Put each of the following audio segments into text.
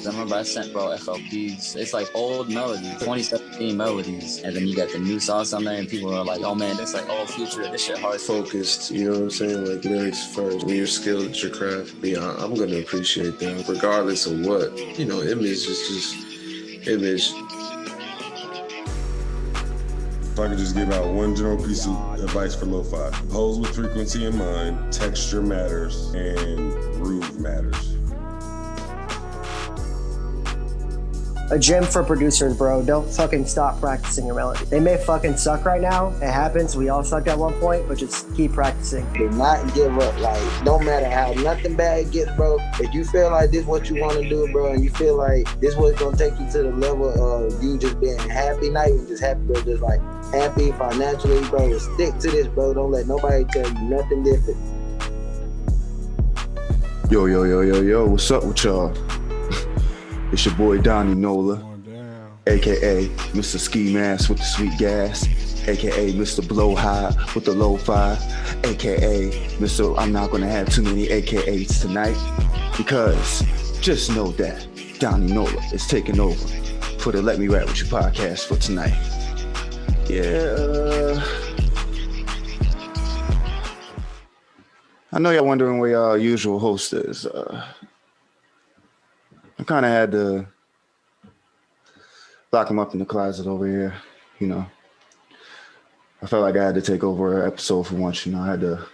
I remember I sent bro FLPs. It's like old melodies, 2017 melodies, and then you got the new songs on there, and people are like, "Oh man, this like old Future. This shit hard." Focused, you know what I'm saying? Like lyrics first. When you're skilled at your craft, yeah, I'm gonna appreciate that, regardless of what. You know, image is just image. If I could just give out one general piece of advice for lo-fi. Pose with frequency in mind, texture matters, and groove matters. A gym for producers, bro. Don't fucking stop practicing your melody. They may fucking suck right now. It happens. We all sucked at one point, but just keep practicing. Do not give up. Like, no matter how nothing bad gets, bro. If you feel like this is what you want to do, bro, and you feel like this is what's gonna take you to the level of you just being happy, not even just happy, but just like happy financially, bro. Stick to this, bro. Don't let nobody tell you nothing different. Yo, what's up with y'all? It's your boy Donnie Nola, aka Mr. Ski Mask with the sweet gas, aka Mr. Blow High with the lo-fi, aka Mr. I'm not gonna have too many AKAs tonight, because just know that Donnie Nola is taking over for the Let Me Rap With You podcast for tonight. Yeah, I know y'all wondering where y'all usual host is. I kind of had to lock him up in the closet over here, you know. I felt like I had to take over an episode for once, you know. I had to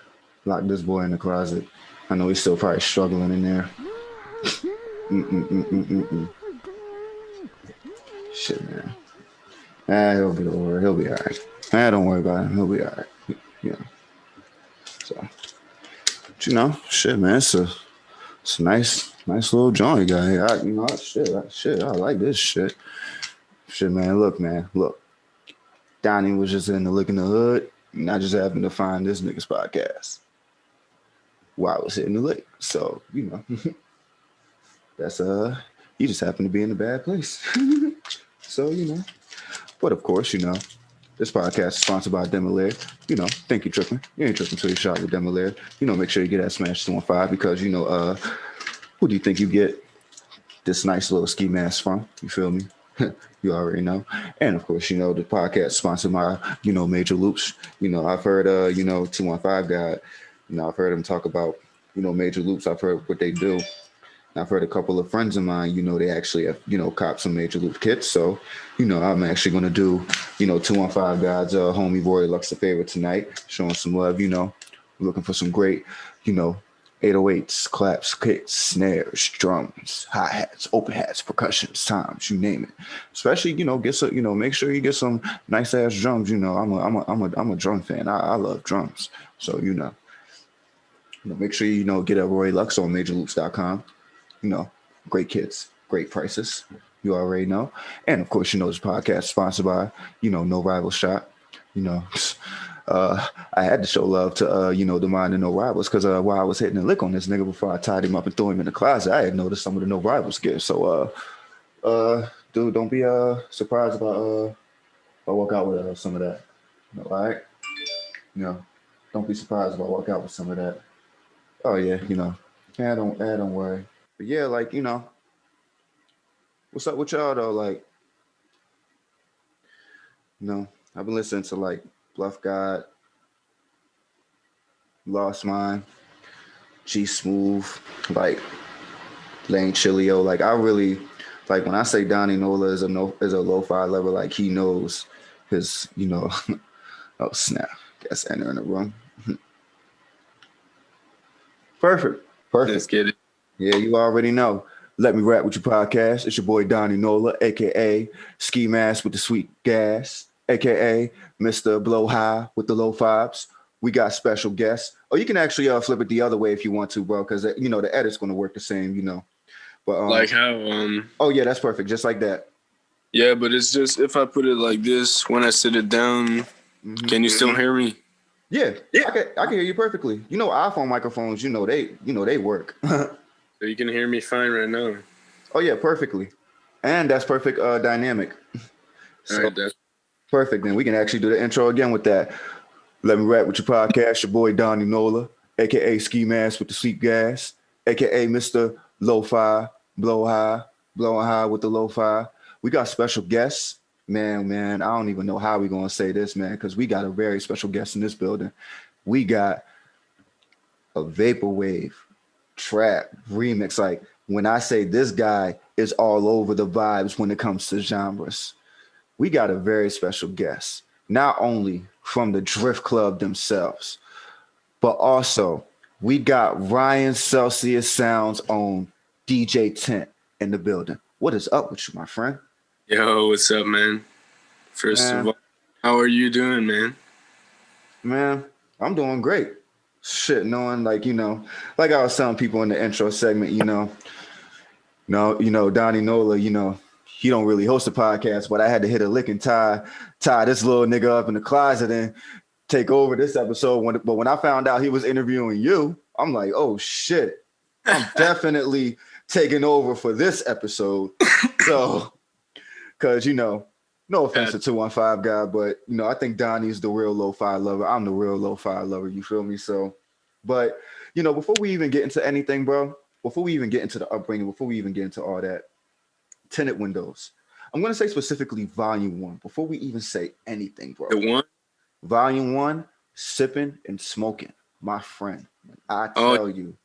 lock this boy in the closet. I know he's still probably struggling in there. Shit, man. He'll be over. He'll be all right. Don't worry about him. He'll be all right. Yeah. So, but you know, shit, man. It's a nice little joint guy here. I like this shit. Shit, man. Look. Donnie was just in the Lick in the Hood, and I just happened to find this nigga's podcast while I was hitting the lick. So, you know, that's he just happened to be in a bad place. So, you know. But of course, you know, this podcast is sponsored by DMONSKULL. You know, think you're tripping. You ain't tripping until you shot with DMONSKULL. You know, make sure you get that Smash 215 because, you know, who do you think you get this nice little ski mask from? You feel me? You already know. And of course, you know, the podcast is sponsored by, you know, Major Loops. You know, I've heard, you know, 215 guy, you know, I've heard him talk about, you know, Major Loops. I've heard what they do. I've heard a couple of friends of mine, you know, they actually have, you know, copped some Major Loop kits. So, you know, I'm actually going to do, you know, 215 God's homie Roy Lux a favor tonight, showing some love, you know, looking for some great, you know, 808s, claps, kicks, snares, drums, hi-hats, open hats, percussions, toms, you name it. Especially, you know, get some, you know, make sure you get some nice ass drums. You know, I'm a drum fan. I love drums. So, you know, make sure you know, get a Roy Lux on MajorLoops.com. You know, great kits, great prices. You already know. And of course, you know, this podcast is sponsored by, you know, No Rival Shot. You know, I had to show love to, you know, the Mind and No Rivals because while I was hitting the lick on this nigga before I tied him up and threw him in the closet, I had noticed some of the No Rivals gifts. So, dude, don't be surprised if I walk out with some of that. You know, all right? You know, don't be surprised if I walk out with some of that. Oh, yeah, you know. Don't worry. But yeah, like, you know, what's up with y'all though? Like, you know, I've been listening to like Bluff God, Lost Mind, G Smooth, like Lane Chilio. Like I really like when I say Donnie Nola is a lo-fi lover, like he knows his, you know, oh snap. Guess enter in the room. Perfect. Let's get it. Yeah, you already know. Let Me Rap With You podcast. It's your boy Donnie Nola, aka Ski Mask with the sweet gas, aka Mr. Blow High with the low fives. We got special guests. Or you can actually flip it the other way if you want to, bro, because you know the edit's gonna work the same, you know. But like how oh yeah, that's perfect, just like that. Yeah, but it's just if I put it like this, when I sit it down, can you still hear me? Yeah. I can hear you perfectly. You know, iPhone microphones, you know they work. So you can hear me fine right now. Oh yeah, perfectly. And that's perfect dynamic. So, all right, that's perfect. Then we can actually do the intro again with that. Let Me Rap With Your podcast. Your boy Donnie Nola, aka Ski Mask with the sweet gas, aka Mr. Lo-Fi, Blow High, blowing high with the lo-fi. We got special guests. Man, I don't even know how we're going to say this, man, because we got a very special guest in this building. We got a vaporwave trap remix. Like, when I say this guy is all over the vibes when it comes to genres, we got a very special guest, not only from the Drift Club themselves, but also we got Ryan Celsius Sound's own DJ Tint in the building. What is up with you, my friend? Yo, what's up, man? First of all, how are you doing, man? Man, I'm doing great. Shit, knowing like I was telling people in the intro segment, Donnie Nola, he don't really host a podcast, but I had to hit a lick and tie this little nigga up in the closet and take over this episode. But when I found out he was interviewing you, I'm like, oh shit, I'm definitely taking over for this episode. So, because no offense to 215 guy, but I think Donnie's the real lo-fi lover. I'm the real lo-fi lover. You feel me? So, but before we even get into anything, bro, before we even get into the upbringing, before we even get into all that, Tinted Windows. I'm gonna say specifically Volume 1 before we even say anything, bro. The one? Volume 1, sipping and smoking, my friend. I tell you,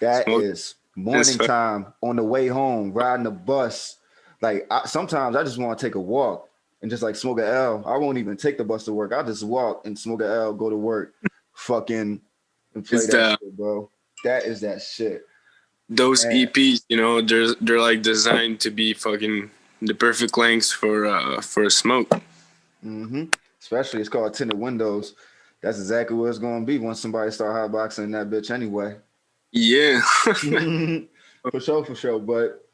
that is morning time on the way home, riding the bus. Like sometimes I just want to take a walk and just like smoke an L. I won't even take the bus to work. I'll just walk and smoke an L, go to work, fucking and play that shit, bro. That is that shit. Those EPs, they're like designed to be fucking the perfect lengths for a smoke. Mm-hmm. Especially it's called Tinted Windows. That's exactly what it's gonna be once somebody start hotboxing that bitch anyway. Yeah. For sure. But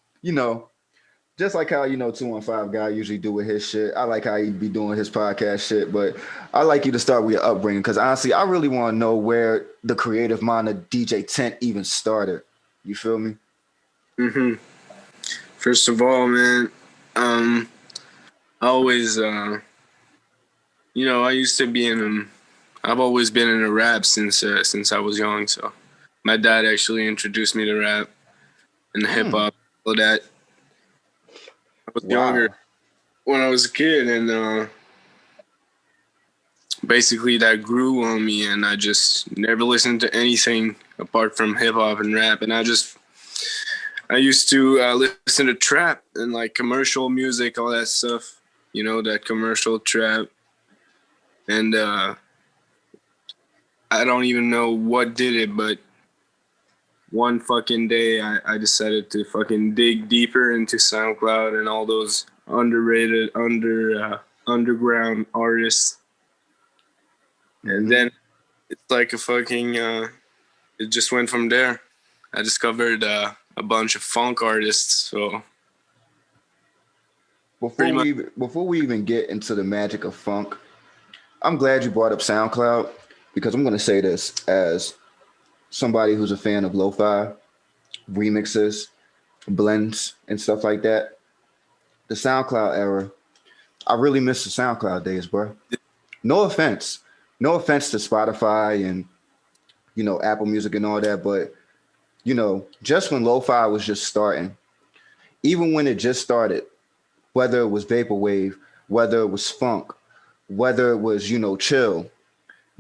just like how 215 guy usually do with his shit. I like how he be doing his podcast shit, but I like you to start with your upbringing because honestly, I really want to know where the creative mind of DJ Tint even started. You feel me? Mm-hmm. First of all, man, I always, I used to be I've always been in a rap since I was young. So my dad actually introduced me to rap and hip hop, all that. I was younger when I was a kid, and basically that grew on me, and I just never listened to anything apart from hip hop and rap. And I used to listen to trap and like commercial music, all that stuff, that commercial trap. And I don't even know what did it, but one fucking day I decided to fucking dig deeper into SoundCloud and all those underrated underground artists. And then it's like a fucking it just went from there. I discovered a bunch of funk artists. So before we even get into the magic of funk, I'm glad you brought up SoundCloud because I'm going to say this as somebody who's a fan of lo-fi remixes, blends, and stuff like that. The SoundCloud era, I really miss the SoundCloud days, bro. No offense to Spotify and Apple Music and all that, but just when lo-fi was just starting, even when it just started, whether it was vaporwave, whether it was funk, whether it was chill,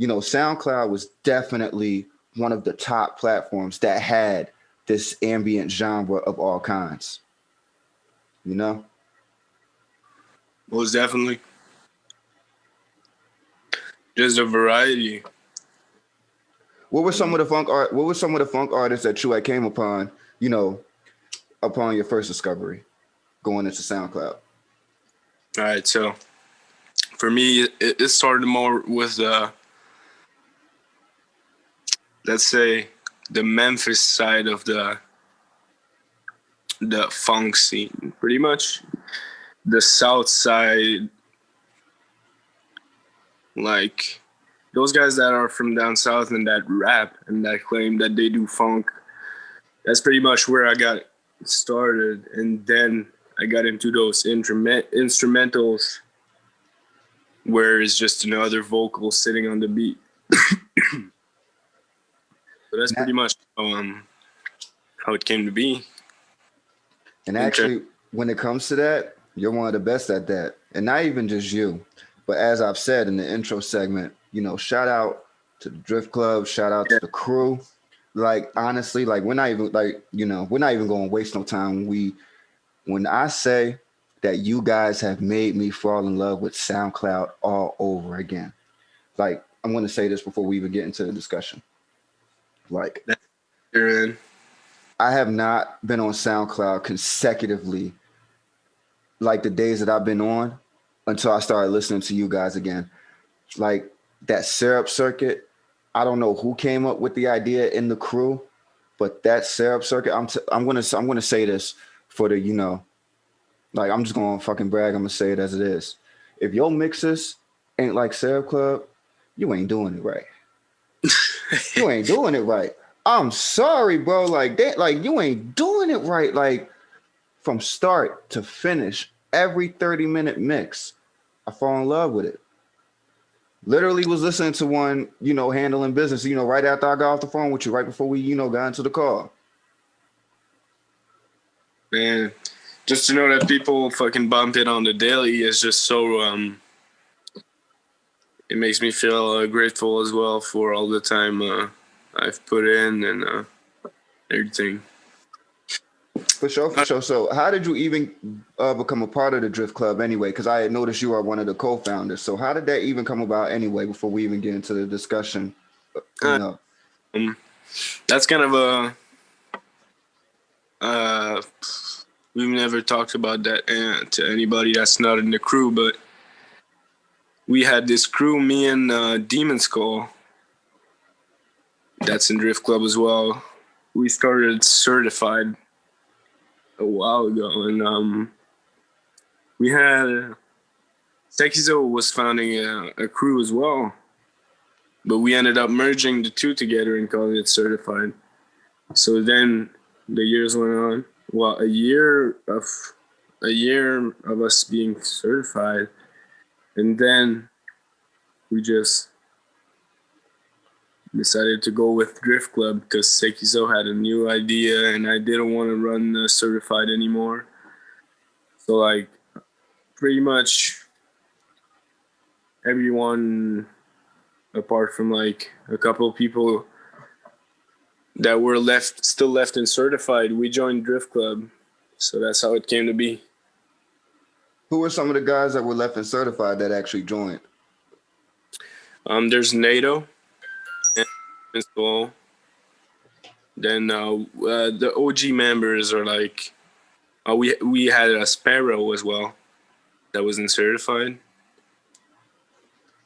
SoundCloud was definitely one of the top platforms that had this ambient genre of all kinds. Most definitely. Just a variety. What were some of the funk artists that you had came upon, upon your first discovery going into SoundCloud? All right, so for me, it started more with let's say the Memphis side of the funk scene, pretty much. The South side, like those guys that are from down south and that rap and that claim that they do funk. That's pretty much where I got started, and then I got into those instrumentals where it's just another vocal sitting on the beat. So that's pretty much how it came to be. And actually, when it comes to that, you're one of the best at that. And not even just you, but as I've said in the intro segment, you know, shout out to the Drift Club, shout out to the crew. Like, honestly, like, we're not even going to waste no time. When I say that you guys have made me fall in love with SoundCloud all over again. Like, I'm going to say this before we even get into the discussion. Like, I have not been on SoundCloud consecutively like the days that I've been on until I started listening to you guys again. Like, that syrup circuit, I don't know who came up with the idea in the crew, but that syrup circuit, I'm gonna say this for the, you know, like, I'm just gonna fucking brag. I'm gonna say it as it is. If your mixes ain't like Syrup Club, you ain't doing it right. You ain't doing it right. I'm sorry, bro. Like that, like you ain't doing it right. Like from start to finish, every 30-minute mix, I fall in love with it. Literally was listening to one, you know, handling business, you know, right after I got off the phone with you, right before we, you know, got into the call. Man, just to know that people fucking bump it on the daily is just so, it makes me feel grateful as well for all the time I've put in and everything. For sure. So how did you even become a part of the Drift Club anyway? Because I had noticed you are one of the co-founders. So how did that even come about anyway before we even get into the discussion? You know? That's kind of we've never talked about that to anybody that's not in the crew, but we had this crew, me and DMONSKULL, that's in Drift Club as well. We started certified a while ago, and we had Sekizo was founding a crew as well, but we ended up merging the two together and calling it certified. So then the years went on. Well, a year of us being certified, and then we just decided to go with Drift Club because Sekizo had a new idea and I didn't want to run certified anymore. So like pretty much everyone apart from like a couple of people that were still left in certified, we joined Drift Club. So that's how it came to be. Who were some of the guys that were left in certified that actually joined? There's NATO and so then the OG members are like we had a Sparrow as well that wasn't certified.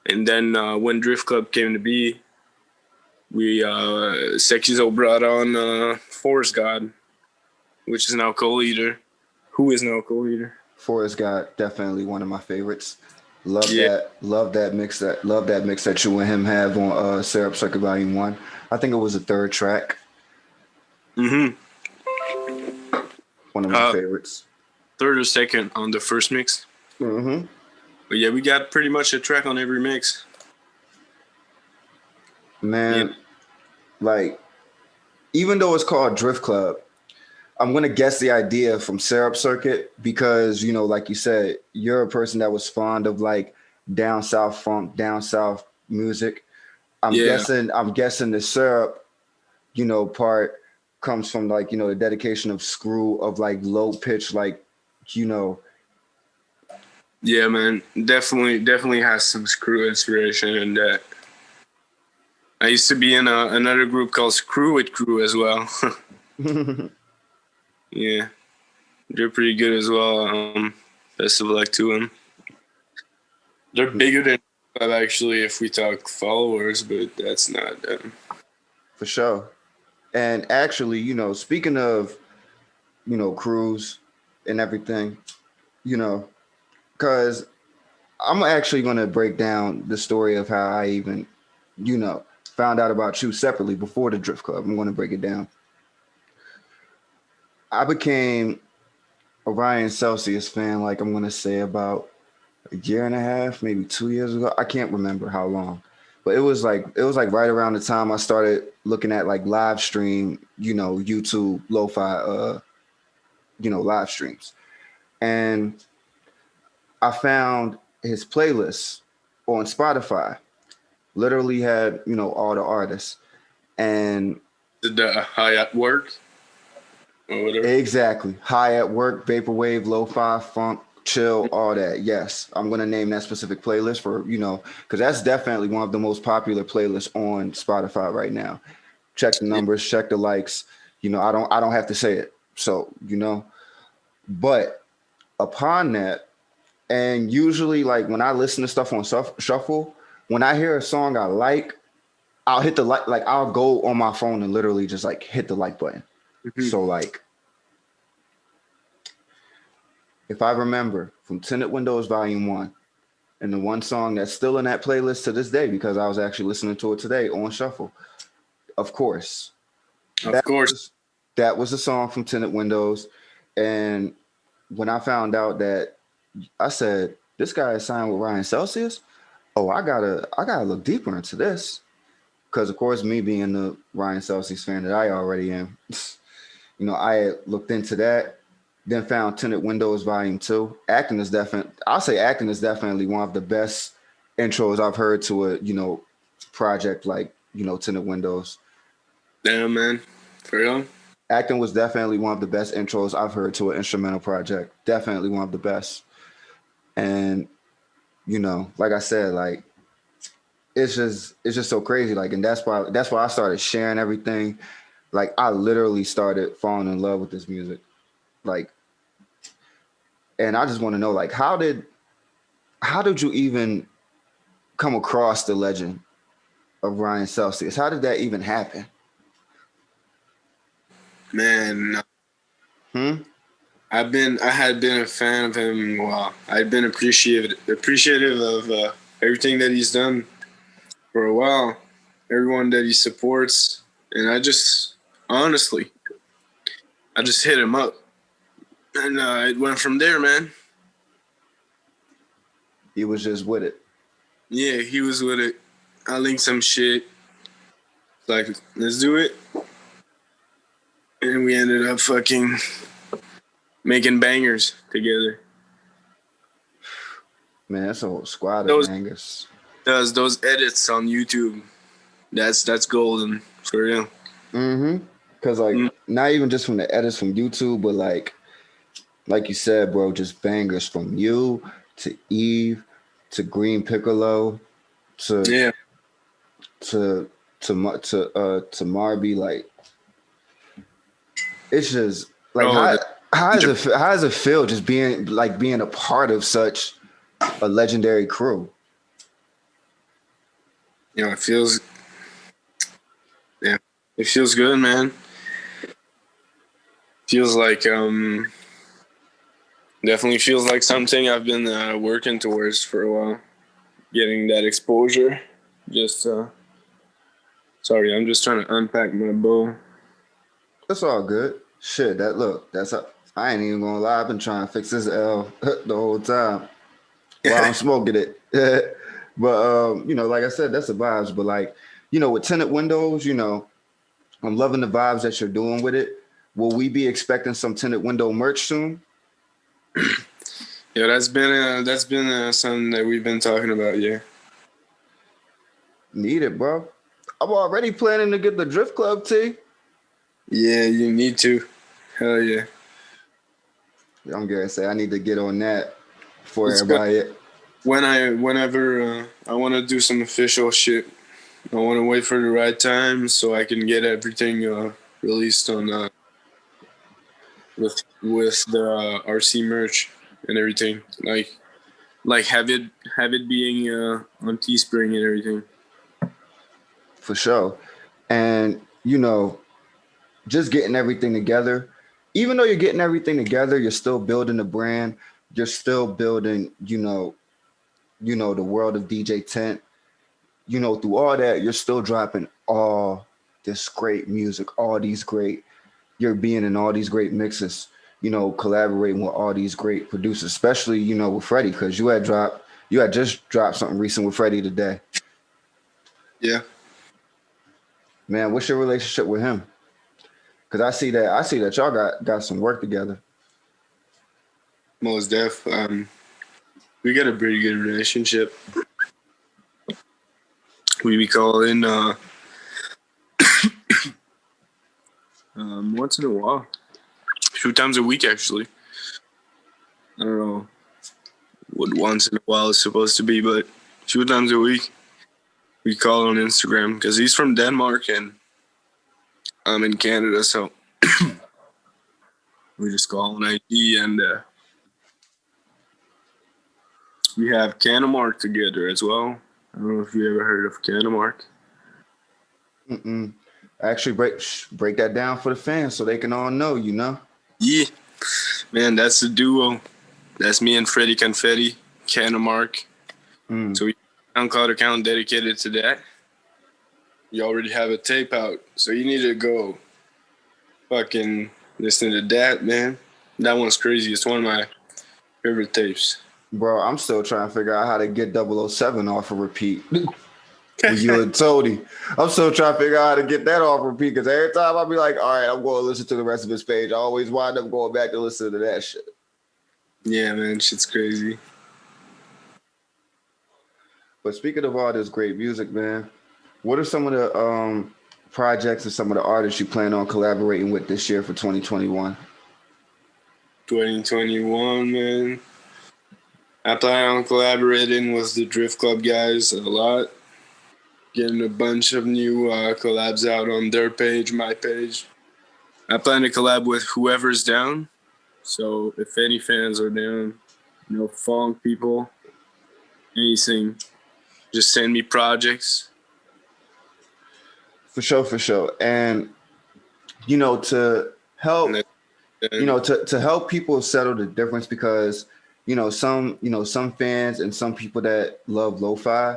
And then when Drift Club came to be, we Sekizo brought on Forest God, which is now co-leader. Who is now co-leader? Forest God, definitely one of my favorites. Love that mix that you and him have on Syrup Circuit Volume 1. I think it was the third track. Mm-hmm. One of my favorites. Third or second on the first mix. Mm-hmm. But yeah, we got pretty much a track on every mix. Man, like, even though it's called Drift Club, I'm going to guess the idea from Syrup Circuit because, you know, like you said, you're a person that was fond of like down south funk, down south music. I'm guessing the syrup, you know, part comes from like, you know, the dedication of screw of like low pitch, like, you know. Yeah, man, definitely has some screw inspiration in that. I used to be in another group called Screw It Crew as well. Yeah, they're pretty good as well. Best of luck to them. They're bigger than actually if we talk followers, but that's not them. For sure. And actually, you know, speaking of, you know, crews and everything, you know, because I'm actually going to break down the story of how I even, you know, found out about you separately before the Drift Club. I'm going to break it down. I became a Ryan Celsius fan, like I'm going to say about a year and a half, maybe 2 years ago. I can't remember how long, but it was like right around the time I started looking at like live stream, you know, YouTube lo-fi live streams. And I found his playlist on Spotify. Literally had, all the artists. And The High at Work or whatever. Exactly. High at Work, Vaporwave, Lo-Fi, Funk, Chill, all that. Yes. I'm going to name that specific playlist for, because that's definitely one of the most popular playlists on Spotify right now. Check the numbers, check the likes. I don't have to say it. So, but upon that, and usually like when I listen to stuff on shuffle, when I hear a song I like, I'll hit the like I'll go on my phone and literally just like hit the like button. Mm-hmm. So like, if I remember from Tinted Windows Volume 1, and the one song that's still in that playlist to this day because I was actually listening to it today on shuffle, of course. That was a song from Tinted Windows. And when I found out that, I said, this guy is signed with Ryan Celsius. Oh, I gotta look deeper into this. Because of course, me being the Ryan Celsius fan that I already am, I had looked into that, then found Tinted Windows Volume 2. I'll say acting is definitely one of the best intros I've heard to a, project like, Tinted Windows. Damn, man. For real? Acting was definitely one of the best intros I've heard to an instrumental project. Definitely one of the best. And, like I said, like, it's just so crazy. Like, and that's why I started sharing everything. Like, I literally started falling in love with this music. Like, and I just want to know, like, how did you even come across the legend of Ryan Celsius? How did that even happen? Man, I had been a fan of him. Wow, I'd been appreciative of everything that he's done for a while, everyone that he supports, and I just hit him up, and it went from there, man. He was just with it. Yeah, he was with it. I linked some shit, like, let's do it. And we ended up fucking making bangers together. Man, that's a whole squad of bangers. Those edits on YouTube, that's golden for real. Mm-hmm. Because like not even just from the edits from YouTube, but like you said, bro, just bangers from you to Eve to Green Piccolo to Marby. Like, it's just like how does it feel just being a part of such a legendary crew? It feels good, man. Feels like definitely feels like something I've been working towards for a while, getting that exposure. Just sorry, I'm just trying to unpack my bowl. That's all good. Shit, I ain't even gonna lie. I've been trying to fix this L the whole time while I'm smoking it. But like I said, that's the vibes. But like, with Tinted Windows, I'm loving the vibes that you're doing with it. Will we be expecting some Tinted Window merch soon? Yeah, that's been something that we've been talking about. Yeah, need it, bro. I'm already planning to get the Drift Club tee. Yeah, you need to. Hell yeah. I'm gonna say I need to get on that before everybody. Whenever I want to do some official shit, I want to wait for the right time so I can get everything released on with the RC merch and everything. Like have it being on Teespring and everything. For sure. And just getting everything together. Even though you're getting everything together, you're still building the brand. You're still building, the world of DJ Tint. Through all that, you're still dropping all this great music, you're being in all these great mixes, collaborating with all these great producers, especially, with Freddy, because you had just dropped something recent with Freddy today. Yeah. Man, what's your relationship with him? Because I see that y'all got some work together. Most def. We got a pretty good relationship. We be calling once in a while. A few times a week, actually. I don't know what once in a while is supposed to be, but a few times a week we call on Instagram because he's from Denmark and I'm in Canada, so we just call on ID and we have Canamark together as well. I don't know if you ever heard of Canamark. Actually, break that down for the fans so they can all know, you know? Yeah, man, that's the duo. That's me and Freddy Konfeddy, Canamark. So we have a SoundCloud account dedicated to that. You already have a tape out, so you need to go fucking listen to that, man. That one's crazy. It's one of my favorite tapes. Bro, I'm still trying to figure out how to get 007 off of repeat. With you and Tony. I'm still trying to figure out how to get that off repeat because every time I'll be like, all right, I'm going to listen to the rest of his page. I always wind up going back to listen to that shit. Yeah, man, shit's crazy. But speaking of all this great music, man, what are some of the projects and some of the artists you plan on collaborating with this year for 2021? 2021, man. I plan on collaborating with the Drift Club guys a lot. Getting a bunch of new collabs out on their page, my page. I plan to collab with whoever's down. So if any fans are down, Phonk people, anything, just send me projects. For sure. And, to help, to help people settle the difference because, some fans and some people that love lo-fi,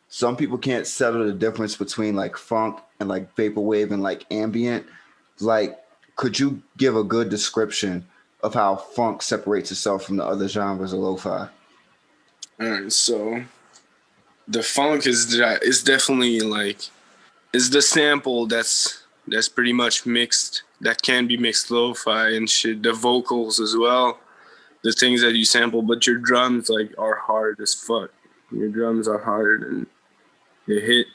some people can't settle the difference between like funk and like vaporwave and like ambient. Like, could you give a good description of how funk separates itself from the other genres of lo-fi? All right, so the funk is definitely like is the sample that's pretty much mixed, that can be mixed lo-fi and shit. The vocals as well, the things that you sample, but your drums like are hard as fuck. Your drums are hard and they hit.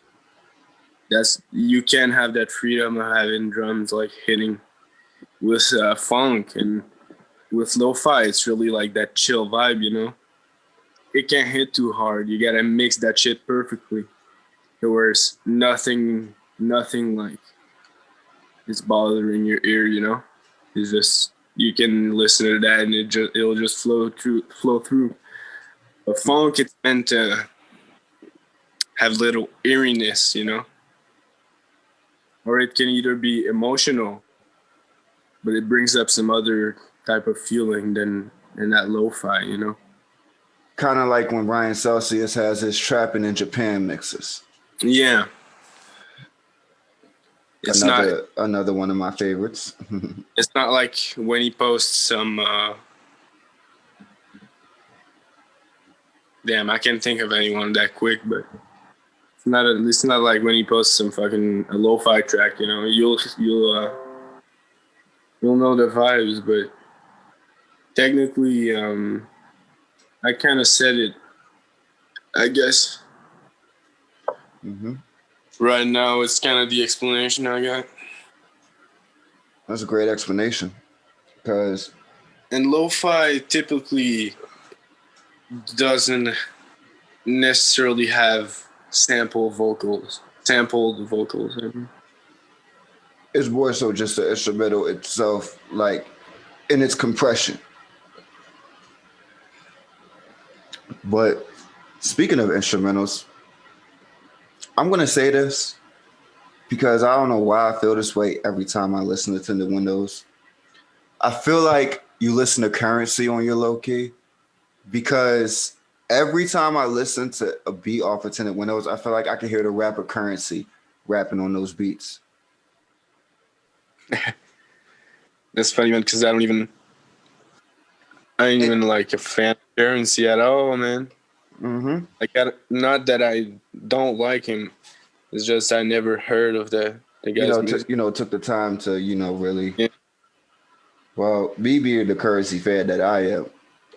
You can't have that freedom of having drums like hitting with funk, and with lo-fi it's really like that chill vibe, It can't hit too hard. You gotta mix that shit perfectly. Whereas nothing like it's bothering your ear, It's just you can listen to that and it'll just flow through. But funk, it's meant to have little eeriness, Or it can either be emotional, but it brings up some other type of feeling than in that lo-fi, Kind of like when Ryan Celsius has his Trappin' in Japan mixes. Yeah. It's another one of my favorites. It's not like when he posts some damn, I can't think of anyone that quick, but it's not like when he posts some fucking a lo-fi track, you'll know the vibes, but technically I kind of said it, I guess. Right now, it's kind of the explanation I got. That's a great explanation. And lo-fi typically doesn't necessarily have sampled vocals. It's more so just the instrumental itself, like in its compression. But speaking of instrumentals, I'm going to say this because I don't know why I feel this way every time I listen to Tinted Windows. I feel like you listen to Currency on your low key because every time I listen to a beat off of Tinted Windows, I feel like I can hear the rapper Currency rapping on those beats. That's funny, man, because I ain't even like a fan of Currency at all, man. Like, not that I don't like him. It's just I never heard of the guy's music. Took the time to, really. Yeah. Well, me being the Currency fan that I am,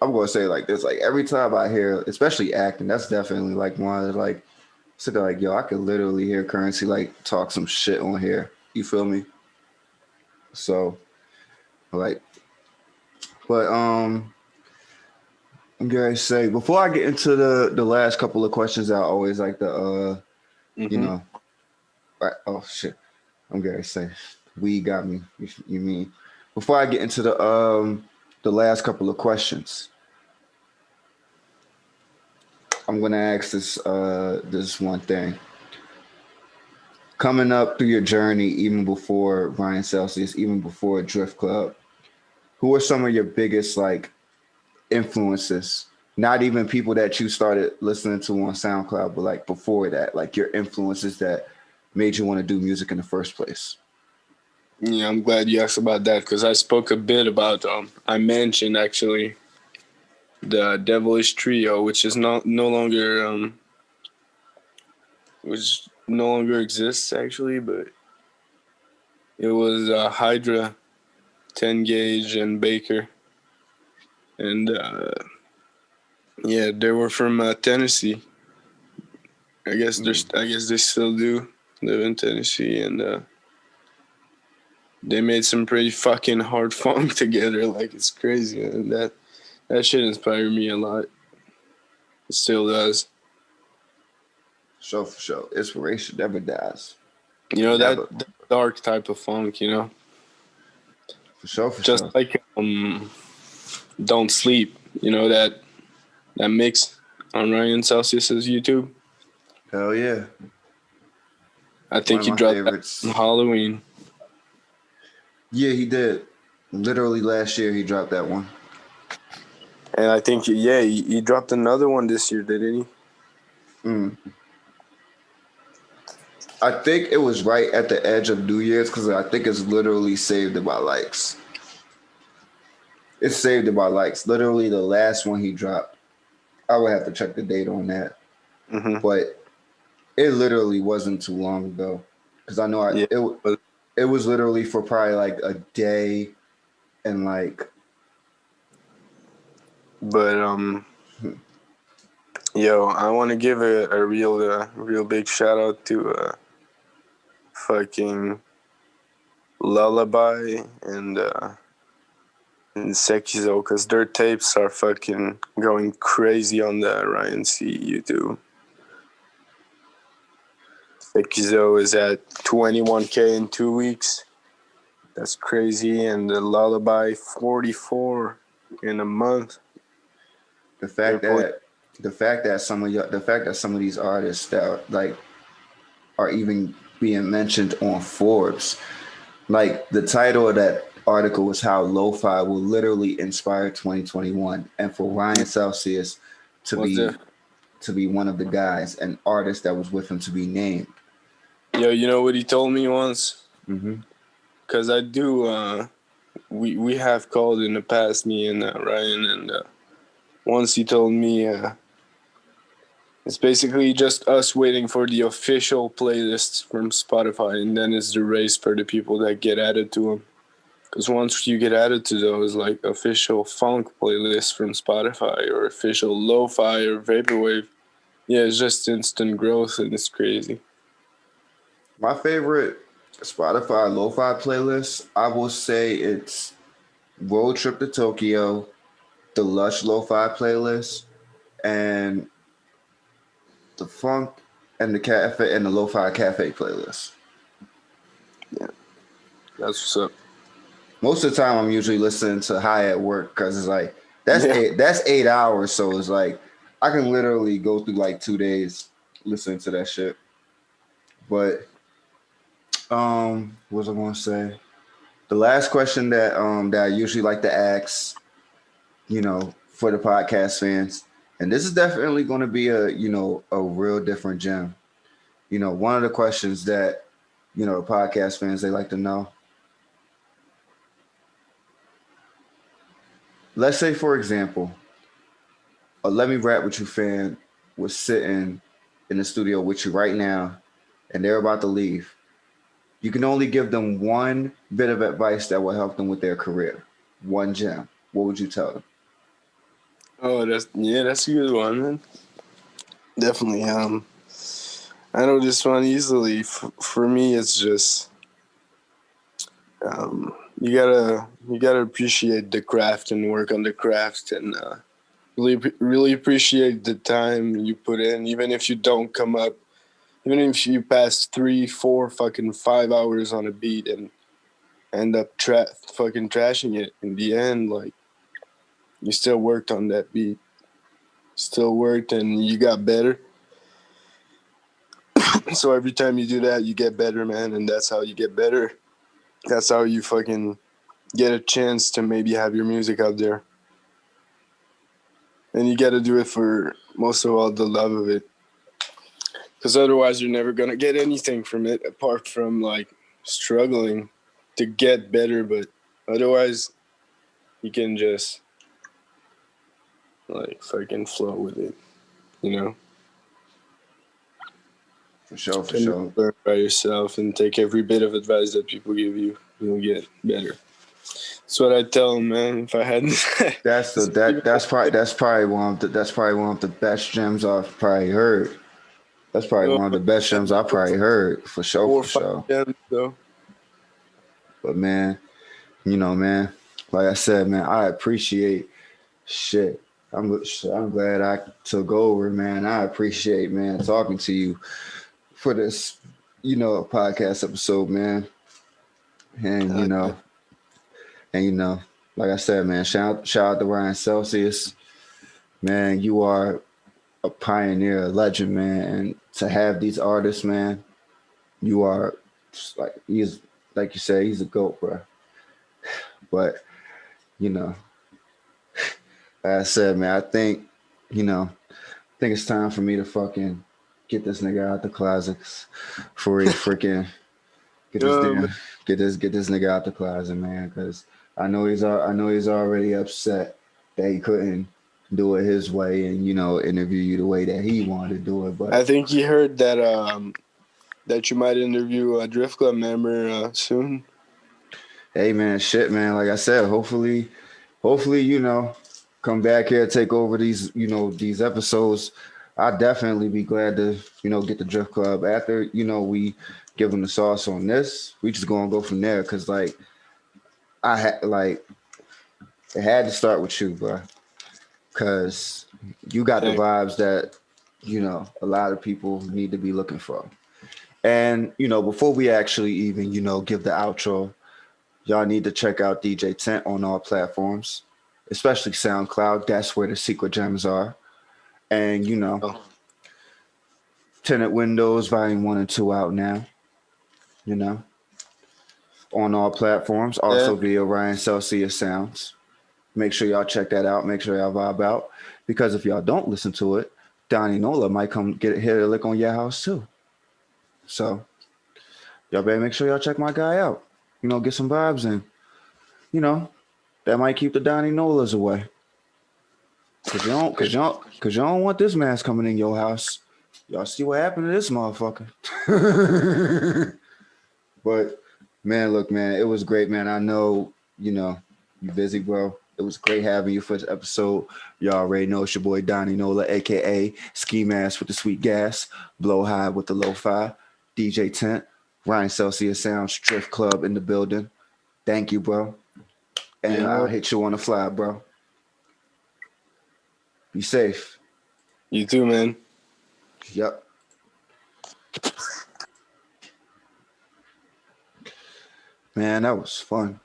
I'm gonna say like this. Like every time I hear, especially acting, that's definitely like one of like sit there like, yo, I could literally hear Currency like talk some shit on here. You feel me? So like, but I'm gonna say before I get into the last couple of questions, I always like to you know, oh shit, I'm gonna say we got me. You mean before I get into the last couple of questions, I'm gonna ask this one thing. Coming up through your journey, even before Ryan Celsius, even before Drift Club, who are some of your biggest like influences? Not even people that you started listening to on SoundCloud, but like before that, like your influences that made you want to do music in the first place. Yeah, I'm glad you asked about that because I spoke a bit about. I mentioned actually the Devilish Trio, which is no longer which no longer exists actually, but it was Hydra, 10 Gauge, and Baker, and yeah, they were from Tennessee. I guess they still do live in Tennessee, and they made some pretty fucking hard funk together. Like it's crazy, and that shit inspired me a lot. It still does. For sure. Inspiration never dies. You know, that dark type of funk, you know? For sure. Just like Don't Sleep, you know, that mix on Ryan Celsius's YouTube. Hell yeah. I think he dropped that on Halloween. Yeah, he did. Literally last year he dropped that one. And I think, he dropped another one this year, didn't he? I think it was right at the edge of New Year's because I think it's literally saved in my likes. It's saved in my likes. Literally the last one he dropped. I would have to check the date on that. But it literally wasn't too long ago because I know it was literally for probably like a day and like. But yo, I want to give a real big shout out to fucking LMRWY and Sekizo because their tapes are fucking going crazy on the Ryan C YouTube. Sekizo is at 21K in 2 weeks. That's crazy. And the LMRWY 44 in a month. The fact that some of these artists that are even being mentioned on Forbes, like the title of that article was how lo-fi will literally inspire 2021, and for Ryan Celsius to be one of the guys, an artist that was with him, to be named. Yo, you know what he told me once? Because I do. We have called in the past, me and Ryan, and once he told me it's basically just us waiting for the official playlists from Spotify, and then it's the race for the people that get added to them. Because once you get added to those like official funk playlists from Spotify or official lo-fi or vaporwave, yeah, it's just instant growth and it's crazy. My favorite Spotify lo-fi playlist, I will say it's Road Trip to Tokyo, the Lush lo-fi playlist, and the Phonk and the Cafe and the Lo-Fi Cafe playlist. Yeah, that's what's up. Most of the time, I'm usually listening to High at Work because it's like that's 8 hours, so it's like I can literally go through like 2 days listening to that shit. But what was I going to say? The last question that I usually like to ask, you know, for the podcast fans. And this is definitely going to be a real different gem. You know, one of the questions that, you know, podcast fans, they like to know. Let's say, for example, a Let Me Rap With You fan was sitting in the studio with you right now and they're about to leave. You can only give them one bit of advice that will help them with their career. One gem. What would you tell them? Oh, that's a good one, man. Definitely. I know this one easily. For me, it's just you gotta appreciate the craft and work on the craft and really appreciate the time you put in, even if you don't come up, even if you pass 3, 4, fucking 5 hours on a beat and end up fucking trashing it in the end. Like, you still worked on that beat, still worked, and you got better. So every time you do that, you get better, man, and that's how you get better. That's how you fucking get a chance to maybe have your music out there. And you got to do it for most of all the love of it, because otherwise you're never gonna get anything from it apart from like struggling to get better. But otherwise, you can just like fucking flow with it, you know. For sure. Learn by yourself and take every bit of advice that people give you. You'll get better. That's what I tell them, man. If I hadn't, That's probably one of the best gems I've probably heard. That's probably one of the best gems I probably heard, for sure, 4 or for 5 sure. gems, though. But man, you know, man, like I said, man, I appreciate shit. I'm glad I took over, man. I appreciate, man, talking to you for this, podcast episode, man. And like I said, man, shout out to Ryan Celsius, man. You are a pioneer, a legend, man. And to have these artists, man, you are he's like you say, he's a GOAT, bro. But like I said, man, I think it's time for me to fucking get this nigga out the closets for he freaking get this nigga out the closet, man, because I know he's already upset that he couldn't do it his way and interview you the way that he wanted to do it. But I think he heard that that you might interview a Drift Club member soon. Hey, man, shit, man. Like I said, hopefully, come back here, take over these episodes. I'd definitely be glad to, get the Drift Club after, we give them the sauce on this. We just gonna go from there, cause it had to start with you, bro, cause you got the vibes that a lot of people need to be looking for. And before we actually even give the outro, y'all need to check out DJ Tint on all platforms, especially SoundCloud. That's where the secret gems are. And Tinted Windows Volume 1 and 2 out now. On all platforms, also via Ryan Celsius Sounds. Make sure y'all check that out. Make sure y'all vibe out, because if y'all don't listen to it, Donnie Nola might come hit a lick on your house too. So y'all better make sure y'all check my guy out. Get some vibes in. That might keep the Donnie Nolas away. Cause you don't want this mask coming in your house. Y'all see what happened to this motherfucker. But man, look, man, it was great, man. I know, you busy, bro. It was great having you for this episode. Y'all already know it's your boy Donnie Nola, aka Ski Mask with the sweet gas, Blow High with the lo-fi, DJ Tint, Ryan Celsius Sounds, Drift Club in the building. Thank you, bro. And I'll hit you on the fly, bro. Be safe. You too, man. Yep. Man, that was fun.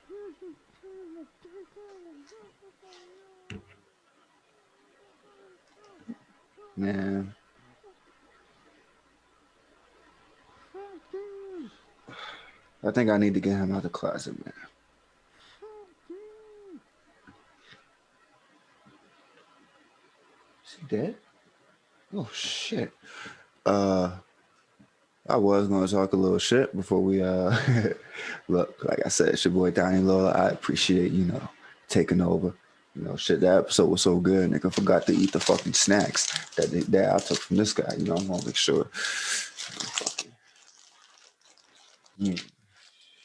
Man. I think I need to get him out of the closet, man. Is he dead? Oh shit. I was gonna talk a little shit before we look, like I said, it's your boy Donnie Nola. I appreciate, taking over. Shit, that episode was so good, nigga forgot to eat the fucking snacks that I took from this guy. I'm gonna make sure. You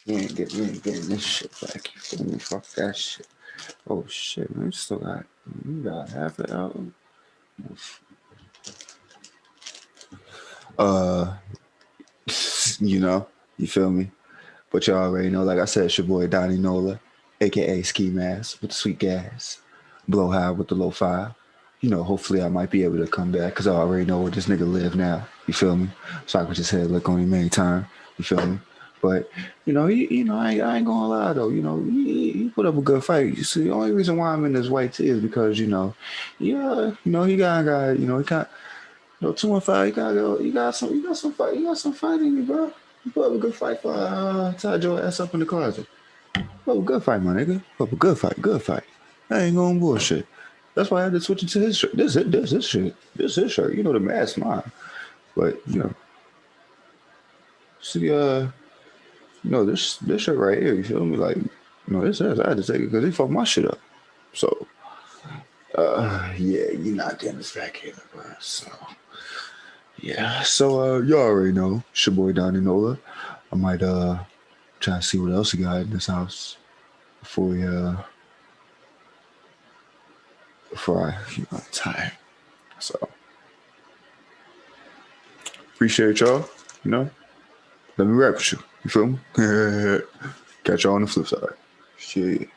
ain't getting this shit back. You feel me? Fuck that shit. Oh shit, man, still got You got half the album. You know, you feel me? But you already know, like I said, it's your boy Donnie Nola, aka Ski Mask with the sweet gas, Blow High with the low five. You know, hopefully I might be able to come back because I already know where this nigga live now. You feel me? So I could just head look on him anytime. You feel me? But you know, I ain't gonna lie though. You know, he put up a good fight. You see, the only reason why I'm in this white tee is because he got, he got, 215. You got some fight in you, bro. You put up a good fight for tied your ass up in the closet. Put up a good fight, my nigga. Put up a good fight. I ain't going bullshit. That's why I had to switch it to his shirt. This shit. This his shirt. You know the mask mine. But see, this shirt right here, you feel me? Like, this ass, I had to take it because he fucked my shit up. So, yeah, you're not getting this back here, bro. So, yeah. So, you already know, it's your boy Donnie Nola. I might try to see what else he got in this house before I time. So, appreciate y'all. Let me rap with you. You feel me? Catch y'all on the flip side. Shit.